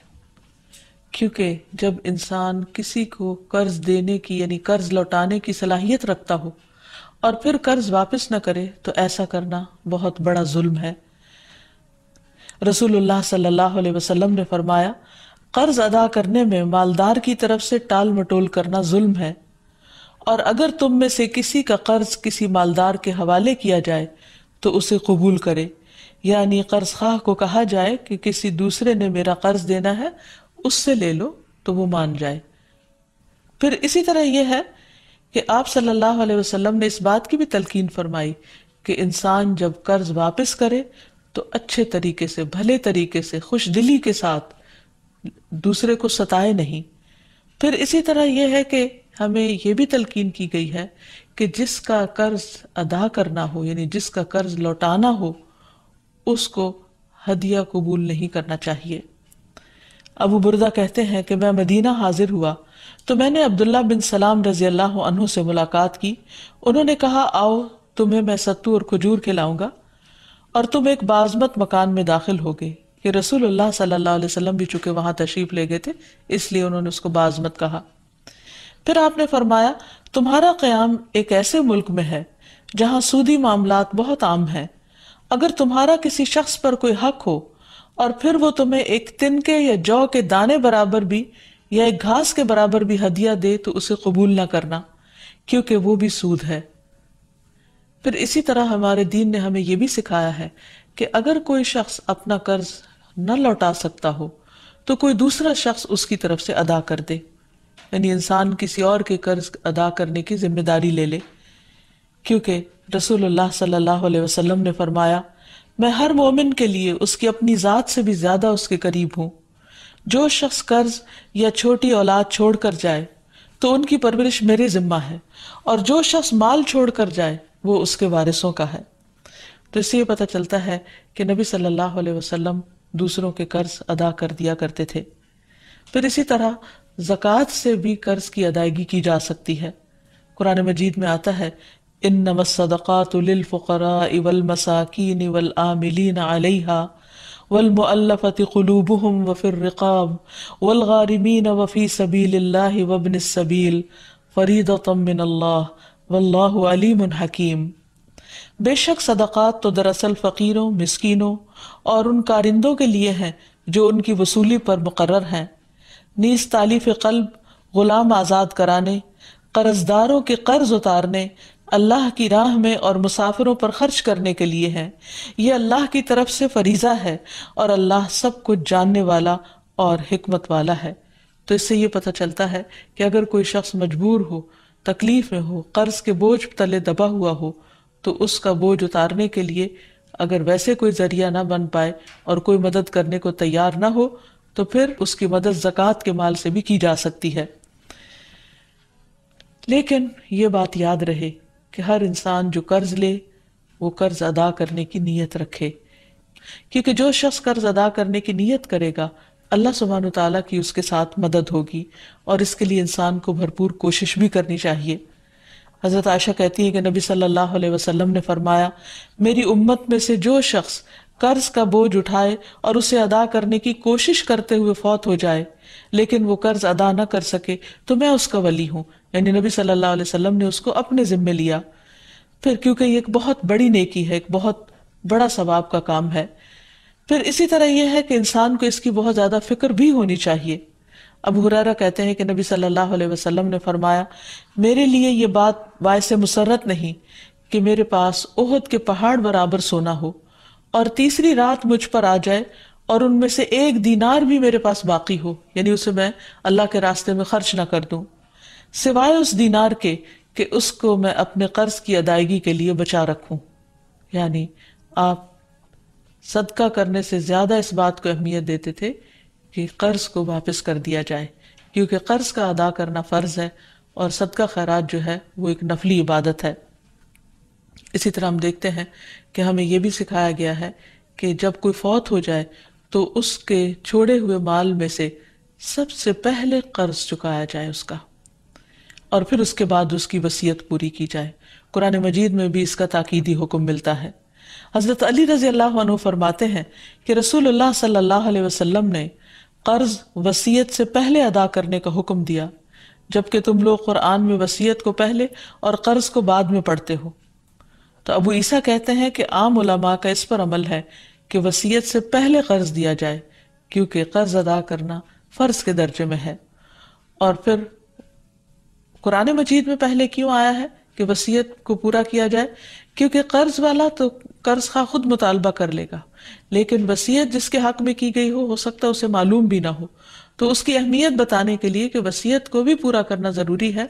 کیونکہ جب انسان کسی کو قرض دینے کی یعنی قرض لوٹانے کی صلاحیت رکھتا ہو اور پھر قرض واپس نہ کرے تو ایسا کرنا بہت بڑا ظلم ہے۔ رسول اللہ صلی اللہ علیہ وسلم نے فرمایا، قرض ادا کرنے میں مالدار کی طرف سے ٹال مٹول کرنا ظلم ہے، اور اگر تم میں سے کسی کا قرض کسی مالدار کے حوالے کیا جائے تو اسے قبول کرے، یعنی قرض خواہ کو کہا جائے کہ کسی دوسرے نے میرا قرض دینا ہے، اس سے لے لو تو وہ مان جائے۔ پھر اسی طرح یہ ہے کہ آپ صلی اللہ علیہ وسلم نے اس بات کی بھی تلقین فرمائی کہ انسان جب قرض واپس کرے تو اچھے طریقے سے، بھلے طریقے سے، خوش دلی کے ساتھ دوسرے کو ستائے نہیں۔ پھر اسی طرح یہ ہے کہ ہمیں یہ بھی تلقین کی گئی ہے کہ جس کا قرض ادا کرنا ہو، یعنی جس کا قرض لوٹانا ہو، اس کو ہدیہ قبول نہیں کرنا چاہیے۔ ابو بردہ کہتے ہیں کہ میں مدینہ حاضر ہوا تو میں نے عبداللہ بن سلام رضی اللہ عنہ سے ملاقات کی۔ انہوں نے کہا، آؤ تمہیں میں ستو اور کھجور کھلاؤں گا اور تم ایک بازمت مکان میں داخل ہوگے۔ کہ رسول اللہ صلی اللہ علیہ وسلم بھی چونکہ وہاں تشریف لے گئے تھے اس لیے انہوں نے اس کو بازمت کہا۔ پھر آپ نے فرمایا، تمہارا قیام ایک ایسے ملک میں ہے جہاں سودی معاملات بہت عام ہیں۔ اگر تمہارا کسی شخص پر کوئی حق ہو اور پھر وہ تمہیں ایک تنکے یا جو کے دانے برابر بھی یا ایک گھاس کے برابر بھی ہدیہ دے تو اسے قبول نہ کرنا، کیونکہ وہ بھی سود ہے۔ پھر اسی طرح ہمارے دین نے ہمیں یہ بھی سکھایا ہے کہ اگر کوئی شخص اپنا قرض نہ لوٹا سکتا ہو تو کوئی دوسرا شخص اس کی طرف سے ادا کر دے، یعنی انسان کسی اور کے قرض ادا کرنے کی ذمہ داری لے لے، کیونکہ رسول اللہ صلی اللہ علیہ وسلم نے فرمایا، میں ہر مومن کے لیے اس کی اپنی ذات سے بھی زیادہ اس کے قریب ہوں۔ جو شخص قرض یا چھوٹی اولاد چھوڑ کر جائے تو ان کی پرورش میرے ذمہ ہے، اور جو شخص مال چھوڑ کر جائے وہ اس کے وارثوں کا ہے۔ تو اس سے یہ پتہ چلتا ہے کہ نبی صلی اللہ علیہ وسلم دوسروں کے قرض ادا کر دیا کرتے تھے۔ پھر اسی طرح زکوٰۃ سے بھی قرض کی ادائیگی کی جا سکتی ہے۔ قرآن مجید میں آتا ہے، انما الصدقات للفقراء والمساکین والعاملین علیہا والمؤلفۃ قلوبہم وفی الرقاب والغارمین وفی سبیل اللہ وابن السبیل فریضۃ من اللہ واللہ علیم حکیم۔ بے شک صدقات تو دراصل فقیروں، مسکینوں اور ان کارندوں کے لیے ہیں جو ان کی وصولی پر مقرر ہیں، نیز تالیف قلب، غلام آزاد کرانے، قرضداروں کے قرض اتارنے اللہ کی راہ میں اور مسافروں پر خرچ کرنے کے لیے ہیں، یہ اللہ کی طرف سے فریضہ ہے اور اللہ سب کچھ جاننے والا اور حکمت والا ہے۔ تو اس سے یہ پتہ چلتا ہے کہ اگر کوئی شخص مجبور ہو، تکلیف میں ہو، قرض کے بوجھ تلے دبا ہوا ہو، تو اس کا بوجھ اتارنے کے لیے اگر ویسے کوئی ذریعہ نہ بن پائے اور کوئی مدد کرنے کو تیار نہ ہو تو پھر اس کی مدد زکوٰۃ کے مال سے بھی کی جا سکتی ہے۔ لیکن یہ بات یاد رہے کہ ہر انسان جو قرض لے وہ قرض ادا کرنے کی نیت رکھے، کیونکہ جو شخص قرض ادا کرنے کی نیت کرے گا اللہ سبحانہ وتعالیٰ کی اس کے ساتھ مدد ہوگی، اور اس کے لیے انسان کو بھرپور کوشش بھی کرنی چاہیے۔ حضرت عائشہ کہتی ہے کہ نبی صلی اللہ علیہ وسلم نے فرمایا، میری امت میں سے جو شخص قرض کا بوجھ اٹھائے اور اسے ادا کرنے کی کوشش کرتے ہوئے فوت ہو جائے لیکن وہ قرض ادا نہ کر سکے تو میں اس کا ولی ہوں، یعنی نبی صلی اللہ علیہ وسلم نے اس کو اپنے ذمے لیا، پھر کیونکہ یہ ایک بہت بڑی نیکی ہے، ایک بہت بڑا ثواب کا کام ہے۔ پھر اسی طرح یہ ہے کہ انسان کو اس کی بہت زیادہ فکر بھی ہونی چاہیے۔ ابو ہریرہ کہتے ہیں کہ نبی صلی اللہ علیہ وسلم نے فرمایا، میرے لیے یہ بات باعث مسرت نہیں کہ میرے پاس احد کے پہاڑ برابر سونا ہو اور تیسری رات مجھ پر آ جائے اور ان میں سے 1 دینار بھی میرے پاس باقی ہو، یعنی اسے میں اللہ کے راستے میں خرچ نہ کر دوں، سوائے اس دینار کے کہ اس کو میں اپنے قرض کی ادائیگی کے لیے بچا رکھوں۔ یعنی آپ صدقہ کرنے سے زیادہ اس بات کو اہمیت دیتے تھے کہ قرض کو واپس کر دیا جائے، کیونکہ قرض کا ادا کرنا فرض ہے اور صدقہ خیرات جو ہے وہ ایک نفلی عبادت ہے۔ اسی طرح ہم دیکھتے ہیں کہ ہمیں یہ بھی سکھایا گیا ہے کہ جب کوئی فوت ہو جائے تو اس کے چھوڑے ہوئے مال میں سے سب سے پہلے قرض چکایا جائے اس کا، اور پھر اس کے بعد اس کی وصیت پوری کی جائے۔ قرآن مجید میں بھی اس کا تاکیدی حکم ملتا ہے۔ حضرت علی رضی اللہ عنہ فرماتے ہیں کہ رسول اللہ صلی اللہ علیہ وسلم نے قرض وصیت سے پہلے ادا کرنے کا حکم دیا، جبکہ تم لوگ قرآن میں وصیت کو پہلے اور قرض کو بعد میں پڑھتے ہو۔ تو ابو عیسیٰ کہتے ہیں کہ عام علماء کا اس پر عمل ہے کہ وصیت سے پہلے قرض دیا جائے، کیونکہ قرض ادا کرنا فرض کے درجے میں ہے۔ اور پھر قرآن مجید میں پہلے کیوں آیا ہے کہ وصیت کو پورا کیا جائے؟ کیونکہ قرض والا تو قرض خواہ خود مطالبہ کر لے گا، لیکن وصیت جس کے حق میں کی گئی ہو سکتا ہے اسے معلوم بھی نہ ہو، تو اس کی اہمیت بتانے کے لیے کہ وصیت کو بھی پورا کرنا ضروری ہے،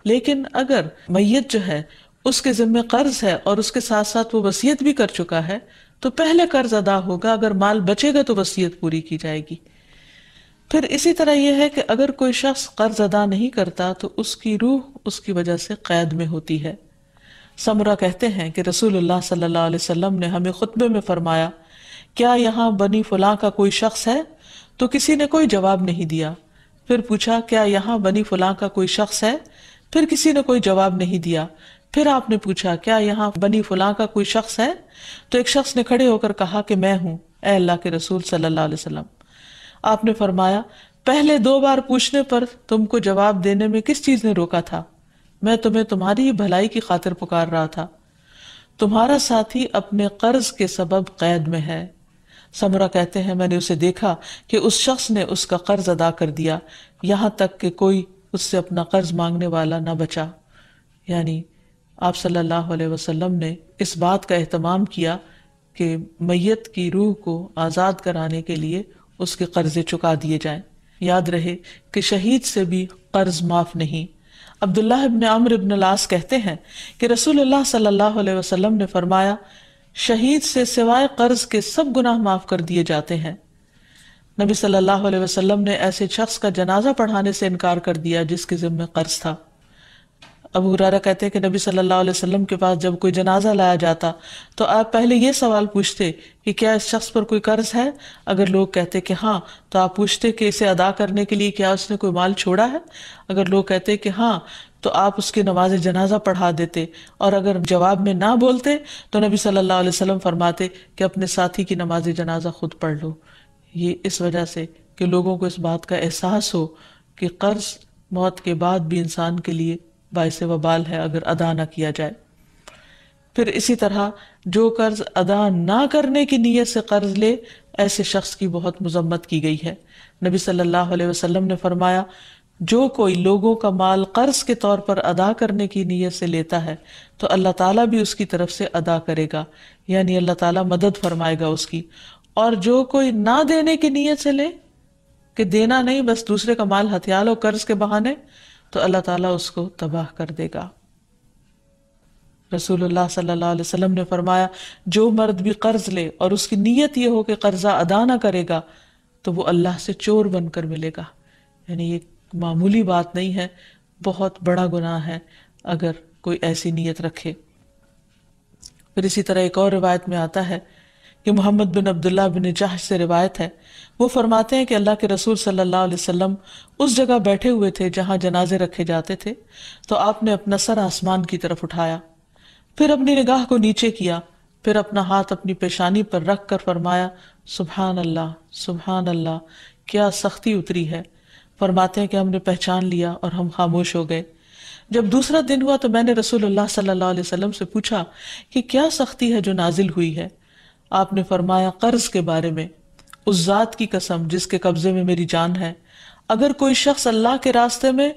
لیکن اگر میت جو ہے اس کے ذمہ قرض ہے اور اس کے ساتھ ساتھ وہ وصیت بھی کر چکا ہے تو پہلے قرض ادا ہوگا، اگر مال بچے گا تو وصیت پوری کی جائے گی۔ پھر اسی طرح یہ ہے کہ اگر کوئی شخص قرض ادا نہیں کرتا تو اس کی روح اس کی وجہ سے قید میں ہوتی ہے۔ سمرہ کہتے ہیں کہ رسول اللہ صلی اللہ علیہ وسلم نے ہمیں خطبے میں فرمایا، کیا یہاں بنی فلاں کا کوئی شخص ہے؟ تو کسی نے کوئی جواب نہیں دیا۔ پھر پوچھا، کیا یہاں بنی فلاں کا کوئی شخص ہے؟ پھر کسی نے کوئی جواب نہیں دیا۔ پھر آپ نے پوچھا، کیا یہاں بنی فلاں کا کوئی شخص ہے؟ تو ایک شخص نے کھڑے ہو کر کہا کہ میں ہوں، اے اللہ کے رسول صلی اللہ علیہ وسلم۔ آپ نے فرمایا، پہلے 2 بار پوچھنے پر تم کو جواب دینے میں کس چیز نے روکا تھا؟ میں تمہیں تمہاری بھلائی کی خاطر پکار رہا تھا۔ تمہارا ساتھی اپنے قرض کے سبب قید میں ہے۔ سمرہ کہتے ہیں، میں نے اسے دیکھا کہ اس شخص نے اس کا قرض ادا کر دیا، یہاں تک کہ کوئی اس سے اپنا قرض مانگنے والا نہ بچا۔ یعنی آپ صلی اللہ علیہ وسلم نے اس بات کا اہتمام کیا کہ میت کی روح کو آزاد کرانے کے لیے اس کے قرضے چکا دیے جائیں۔ یاد رہے کہ شہید سے بھی قرض معاف نہیں۔ عبداللہ ابن عمرو ابن العاص کہتے ہیں کہ رسول اللہ صلی اللہ علیہ وسلم نے فرمایا، شہید سے سوائے قرض کے سب گناہ معاف کر دیے جاتے ہیں۔ نبی صلی اللہ علیہ وسلم نے ایسے شخص کا جنازہ پڑھانے سے انکار کر دیا جس کے ذمہ قرض تھا۔ ابو ہریرہ کہتے ہیں کہ نبی صلی اللہ علیہ وسلم کے پاس جب کوئی جنازہ لایا جاتا تو آپ پہلے یہ سوال پوچھتے کہ کیا اس شخص پر کوئی قرض ہے؟ اگر لوگ کہتے کہ ہاں تو آپ پوچھتے کہ اسے ادا کرنے کے لیے کیا اس نے کوئی مال چھوڑا ہے؟ اگر لوگ کہتے کہ ہاں تو آپ اس کی نماز جنازہ پڑھا دیتے، اور اگر جواب میں نہ بولتے تو نبی صلی اللہ علیہ وسلم فرماتے کہ اپنے ساتھی کی نماز جنازہ خود پڑھ لو۔ یہ اس وجہ سے کہ لوگوں کو اس بات کا احساس ہو کہ قرض موت کے بعد بھی انسان کے لیے باعث وبال ہے اگر ادا نہ کیا جائے۔ پھر اسی طرح جو قرض ادا نہ کرنے کی نیت سے قرض لے، ایسے شخص کی بہت مذمت کی گئی ہے۔ نبی صلی اللہ علیہ وسلم نے فرمایا، جو کوئی لوگوں کا مال قرض کے طور پر ادا کرنے کی نیت سے لیتا ہے تو اللہ تعالیٰ بھی اس کی طرف سے ادا کرے گا، یعنی اللہ تعالیٰ مدد فرمائے گا اس کی۔ اور جو کوئی نہ دینے کی نیت سے لے کہ دینا نہیں، بس دوسرے کا مال ہتھیا لو قرض کے بہانے، تو اللہ تعالیٰ اس کو تباہ کر دے گا۔ رسول اللہ صلی اللہ علیہ وسلم نے فرمایا جو مرد بھی قرض لے اور اس کی نیت یہ ہو کہ قرضہ ادا نہ کرے گا تو وہ اللہ سے چور بن کر ملے گا، یعنی یہ معمولی بات نہیں ہے، بہت بڑا گناہ ہے اگر کوئی ایسی نیت رکھے۔ پھر اسی طرح ایک اور روایت میں آتا ہے کہ محمد بن عبداللہ بن جحش سے روایت ہے، وہ فرماتے ہیں کہ اللہ کے رسول صلی اللہ علیہ وسلم اس جگہ بیٹھے ہوئے تھے جہاں جنازے رکھے جاتے تھے، تو آپ نے اپنا سر آسمان کی طرف اٹھایا، پھر اپنی نگاہ کو نیچے کیا، پھر اپنا ہاتھ اپنی پیشانی پر رکھ کر فرمایا سبحان اللہ سبحان اللہ، کیا سختی اتری ہے۔ فرماتے ہیں کہ ہم نے پہچان لیا اور ہم خاموش ہو گئے۔ جب دوسرا دن ہوا تو میں نے رسول اللہ صلی اللہ علیہ وسلم سے پوچھا کہ کیا سختی ہے جو نازل ہوئی ہے؟ آپ نے فرمایا قرض کے بارے میں، اس ذات کی قسم جس کے قبضے میں میری جان ہے، اگر کوئی شخص اللہ کے راستے میں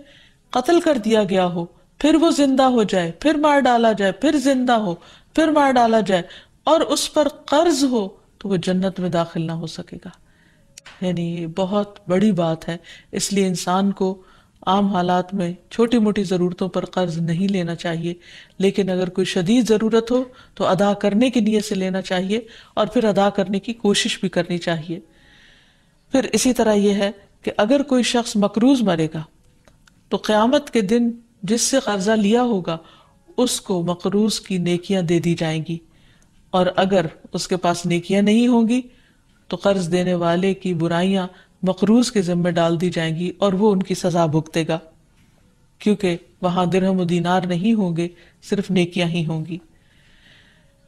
قتل کر دیا گیا ہو، پھر وہ زندہ ہو جائے، پھر مار ڈالا جائے، پھر زندہ ہو، پھر مار ڈالا جائے، اور اس پر قرض ہو، تو وہ جنت میں داخل نہ ہو سکے گا۔ یعنی یہ بہت بڑی بات ہے، اس لیے انسان کو عام حالات میں چھوٹی موٹی ضرورتوں پر قرض نہیں لینا چاہیے، لیکن اگر کوئی شدید ضرورت ہو تو ادا کرنے کی نیت سے لینا چاہیے اور پھر ادا کرنے کی کوشش بھی کرنی چاہیے۔ پھر اسی طرح یہ ہے کہ اگر کوئی شخص مقروض مرے گا تو قیامت کے دن جس سے قرضہ لیا ہوگا اس کو مقروض کی نیکیاں دے دی جائیں گی، اور اگر اس کے پاس نیکیاں نہیں ہوں گی تو قرض دینے والے کی برائیاں مقروض کے ذمہ ڈال دی جائیں گی اور وہ ان کی سزا بھگتے گا، کیونکہ وہاں درہم و دینار نہیں ہوں گے، صرف نیکیاں ہی ہوں گی۔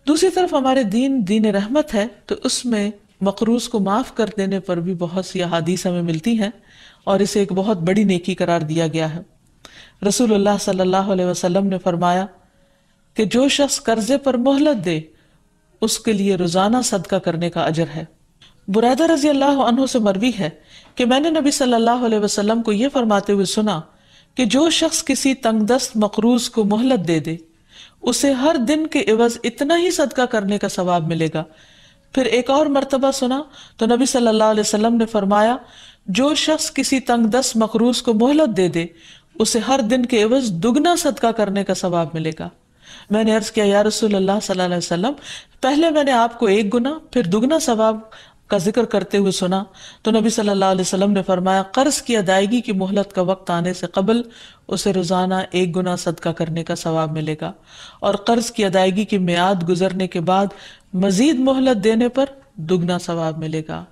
دوسری طرف ہمارے دین رحمت ہے، تو اس میں مقروض کو معاف کر دینے پر بھی بہت سی احادیث ہمیں ملتی ہیں اور اسے ایک بہت بڑی نیکی قرار دیا گیا ہے۔ رسول اللہ صلی اللہ علیہ وسلم نے فرمایا کہ جو شخص قرضے پر مہلت دے اس کے لیے روزانہ صدقہ کرنے کا اجر ہے۔ بریدہ رضی اللہ عنہ سے مروی ہے کہ میں نے نبی صلی اللہ علیہ وسلم کو یہ فرماتے ہوئے سنا کہ جو شخص کسی تنگ دست مقروض کو مہلت دے دے اسے ہر دن کے عوض اتنا ہی صدقہ کرنے کا ثواب ملے گا۔ پھر ایک اور مرتبہ سنا تو نبی صلی اللہ علیہ وسلم نے فرمایا جو شخص کسی تنگ دست مقروض کو مہلت دے دے اسے ہر دن کے عوض دگنا صدقہ کرنے کا ثواب ملے گا۔ میں نے عرض کیا یا رسول اللہ صلی اللہ علیہ وسلم، پہلے میں نے آپ کو ایک گنا پھر دگنا ثواب کا ذکر کرتے ہوئے سنا تو نبی صلی اللہ علیہ وسلم نے فرمایا قرض کی ادائیگی کی مہلت کا وقت آنے سے قبل اسے روزانہ ایک گنا صدقہ کرنے کا ثواب ملے گا، اور قرض کی ادائیگی کی میعاد گزرنے کے بعد مزید مہلت دینے پر دگنا ثواب ملے گا۔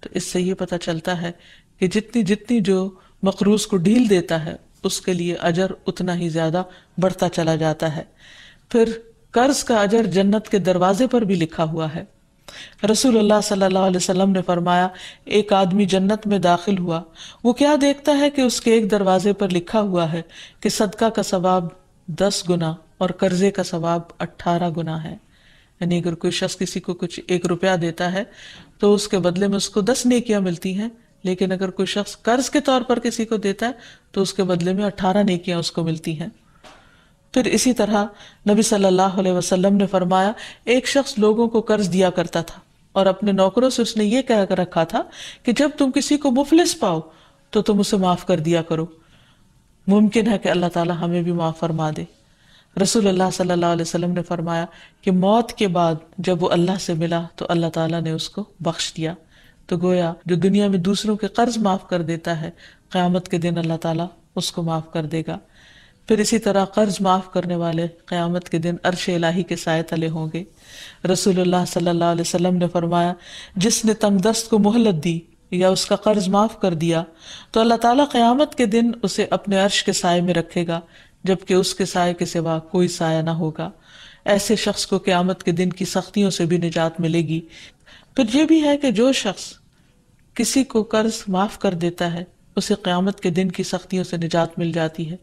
تو اس سے یہ پتہ چلتا ہے کہ جتنی جو مقروض کو ڈھیل دیتا ہے اس کے لیے اجر اتنا ہی زیادہ بڑھتا چلا جاتا ہے۔ پھر قرض کا اجر جنت کے دروازے پر بھی لکھا ہوا ہے۔ رسول اللہ صلی اللہ علیہ وسلم نے فرمایا ایک آدمی جنت میں داخل ہوا، وہ کیا دیکھتا ہے کہ اس کے ایک دروازے پر لکھا ہوا ہے کہ صدقہ کا ثواب 10 گنا اور قرضے کا ثواب 18 گنا ہے۔ یعنی اگر کوئی شخص کسی کو کچھ 1 روپیہ دیتا ہے تو اس کے بدلے میں اس کو 10 نیکیاں ملتی ہیں، لیکن اگر کوئی شخص قرض کے طور پر کسی کو دیتا ہے تو اس کے بدلے میں 18 نیکیاں اس کو ملتی ہیں۔ پھر اسی طرح نبی صلی اللہ علیہ وسلم نے فرمایا ایک شخص لوگوں کو قرض دیا کرتا تھا اور اپنے نوکروں سے اس نے یہ کہہ کر رکھا تھا کہ جب تم کسی کو مفلس پاؤ تو تم اسے معاف کر دیا کرو، ممکن ہے کہ اللہ تعالی ہمیں بھی معاف فرما دے۔ رسول اللہ صلی اللہ علیہ وسلم نے فرمایا کہ موت کے بعد جب وہ اللہ سے ملا تو اللہ تعالیٰ نے اس کو بخش دیا۔ تو گویا جو دنیا میں دوسروں کے قرض معاف کر دیتا ہے قیامت کے دن اللہ تعالیٰ اس کو معاف کر دے گا۔ پھر اسی طرح قرض معاف کرنے والے قیامت کے دن عرش الہی کے سائے تلے ہوں گے۔ رسول اللہ صلی اللہ علیہ وسلم نے فرمایا جس نے تنگ دست کو مہلت دی یا اس کا قرض معاف کر دیا تو اللہ تعالیٰ قیامت کے دن اسے اپنے عرش کے سائے میں رکھے گا، جبکہ اس کے سائے کے سوا کوئی سایہ نہ ہوگا۔ ایسے شخص کو قیامت کے دن کی سختیوں سے بھی نجات ملے گی۔ پھر یہ بھی ہے کہ جو شخص کسی کو قرض معاف کر دیتا ہے اسے قیامت کے دن کی سختیوں سے نجات مل جاتی ہے۔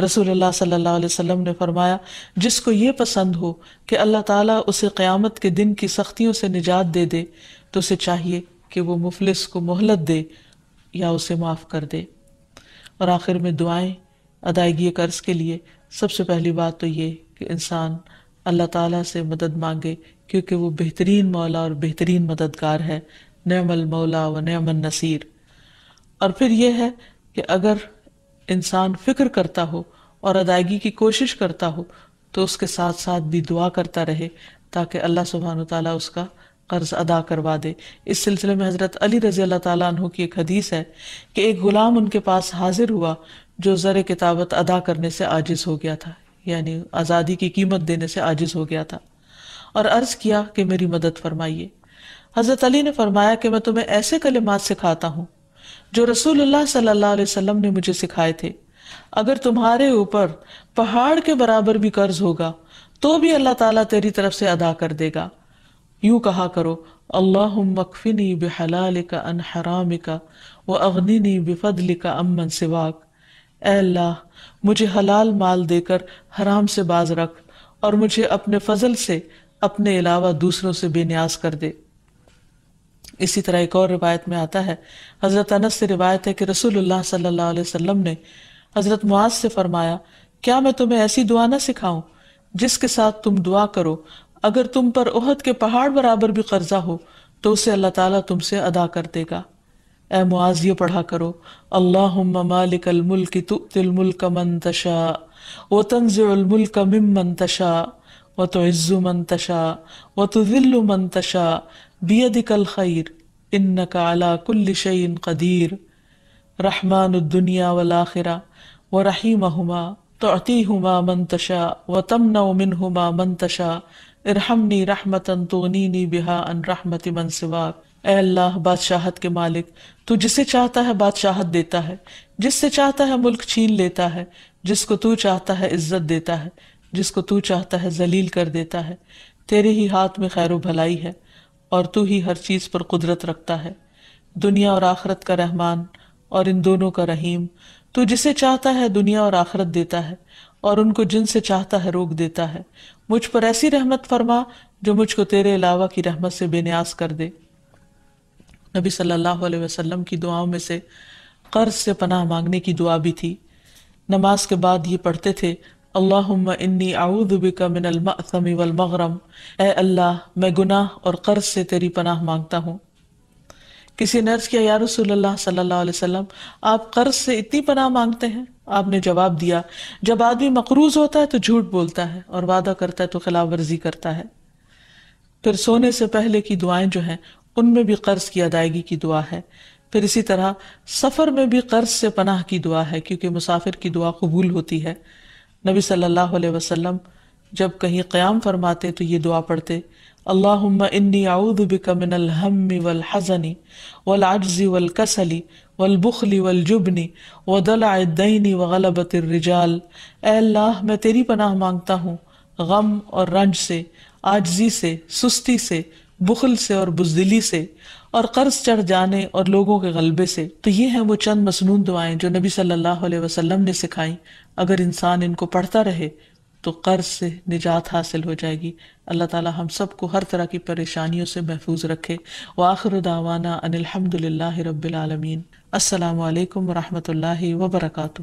رسول اللہ صلی اللہ علیہ وسلم نے فرمایا جس کو یہ پسند ہو کہ اللہ تعالیٰ اسے قیامت کے دن کی سختیوں سے نجات دے دے تو اسے چاہیے کہ وہ مفلس کو مہلت دے یا اسے معاف کر دے۔ اور آخر میں دعائیں ادائیگی قرض کے لیے. سب سے پہلی بات تو یہ کہ انسان اللہ تعالیٰ سے مدد مانگے، کیونکہ وہ بہترین مولا اور بہترین مددگار ہے. نعم المولا و نعم النصیر. اور پھر یہ ہے کہ اگر انسان فکر کرتا ہو اور ادائیگی کی کوشش کرتا ہو تو اس کے ساتھ ساتھ بھی دعا کرتا رہے تاکہ اللہ سبحانہ وتعالیٰ اس کا قرض ادا کروا دے. اس سلسلے میں حضرت علی رضی اللہ تعالیٰ عنہ کی ایک حدیث ہے کہ ایک غلام ان کے پاس حاضر ہوا جو زر کتابت ادا کرنے سے عاجز ہو گیا تھا، یعنی آزادی کی قیمت دینے سے عاجز ہو گیا تھا، اور عرض کیا کہ میری مدد فرمائیے. حضرت علی نے فرمایا کہ میں تمہیں ایسے کلمات سکھاتا ہوں جو رسول اللہ صلی اللہ علیہ وسلم نے مجھے سکھائے تھے. اگر تمہارے اوپر پہاڑ کے برابر بھی قرض ہوگا تو بھی اللہ تعالیٰ تیری طرف سے ادا کر دے گا. یوں کہا کرو، اللہم اکفنی بحلالک عن حرامک واغننی بفضلک عمن سواک. اے اللہ مجھے حلال مال دے کر حرام سے باز رکھ اور مجھے اپنے فضل سے اپنے علاوہ دوسروں سے بے نیاز کر دے. اسی طرح ایک اور روایت میں آتا ہے، حضرت انس سے روایت ہے کہ رسول اللہ صلی اللہ علیہ وسلم نے حضرت معاذ سے فرمایا، کیا میں تمہیں ایسی دعا نہ سکھاؤں جس کے ساتھ تم دعا کرو اگر تم پر احد کے پہاڑ برابر بھی قرضہ ہو تو اسے اللہ تعالیٰ تم سے ادا کر دے گا. اے معاذ یہ پڑھا کرو، اللہم مالک الملک تؤتی الملک من تشاء وتنزع الملک ممن تشاء وتعز من تشاء وتذل من تشاء بیدک الخیر انک علی کل شیء قدیر. رحمن الدنیا والآخرہ ورحیمہما تعطیہما من تشاء وتمنع منہما من تشاء ارحمنی رحمتا تغنینی بہا عن رحمت من سواک. اے اللہ بادشاہت کے مالک، تو جسے چاہتا ہے بادشاہت دیتا ہے، جس سے چاہتا ہے ملک چھین لیتا ہے، جس کو تو چاہتا ہے عزت دیتا ہے، جس کو تو چاہتا ہے ذلیل کر دیتا ہے. تیرے ہی ہاتھ میں خیر و بھلائی ہے اور تو ہی ہر چیز پر قدرت رکھتا ہے. دنیا اور آخرت کا رحمان اور ان دونوں کا رحیم، تو جسے چاہتا ہے دنیا اور آخرت دیتا ہے اور ان کو جن سے چاہتا ہے روک دیتا ہے. مجھ پر ایسی رحمت فرما جو مجھ کو تیرے علاوہ کی رحمت سے بے نیاز کر دے. نبی صلی اللہ علیہ وسلم کی دعاؤں میں سے قرض سے پناہ مانگنے کی دعا بھی تھی. نماز کے بعد یہ پڑھتے تھے، اللہم انی اعوذ بک من المأثم والمغرم. اے اللہ میں گناہ اور قرض سے تیری پناہ مانگتا ہوں. کسی نے عرض کیا، یا رسول اللہ صلی اللہ علیہ وسلم آپ قرض سے اتنی پناہ مانگتے ہیں؟ آپ نے جواب دیا، جب آدمی مقروض ہوتا ہے تو جھوٹ بولتا ہے اور وعدہ کرتا ہے تو خلاف ورزی کرتا ہے. پھر سونے سے پہلے کی دعائیں جو ہیں ان میں بھی قرض کی ادائیگی کی دعا ہے. پھر اسی طرح سفر میں بھی قرض سے پناہ کی دعا ہے، کیونکہ مسافر کی دعا قبول ہوتی ہے. نبی صلی اللہ علیہ وسلم جب کہیں قیام فرماتے تو یہ دعا پڑھتے، اللہم انی اعوذ بک من الہم والحزن والعجز والکسل والبخل والجبن ودلع الدین وغلبۃ الرجال. اے اللہ میں تیری پناہ مانگتا ہوں غم اور رنج سے، عاجزی سے، سستی سے، بخل سے اور بزدلی سے، اور قرض چڑھ جانے اور لوگوں کے غلبے سے. تو یہ ہیں وہ چند مسنون دعائیں جو نبی صلی اللہ علیہ وسلم نے سکھائیں. اگر انسان ان کو پڑھتا رہے تو قرض سے نجات حاصل ہو جائے گی. اللہ تعالی ہم سب کو ہر طرح کی پریشانیوں سے محفوظ رکھے. وآخر دعوانا ان الحمد للہ رب العالمین. السلام علیکم ورحمۃ اللہ وبرکاتہ.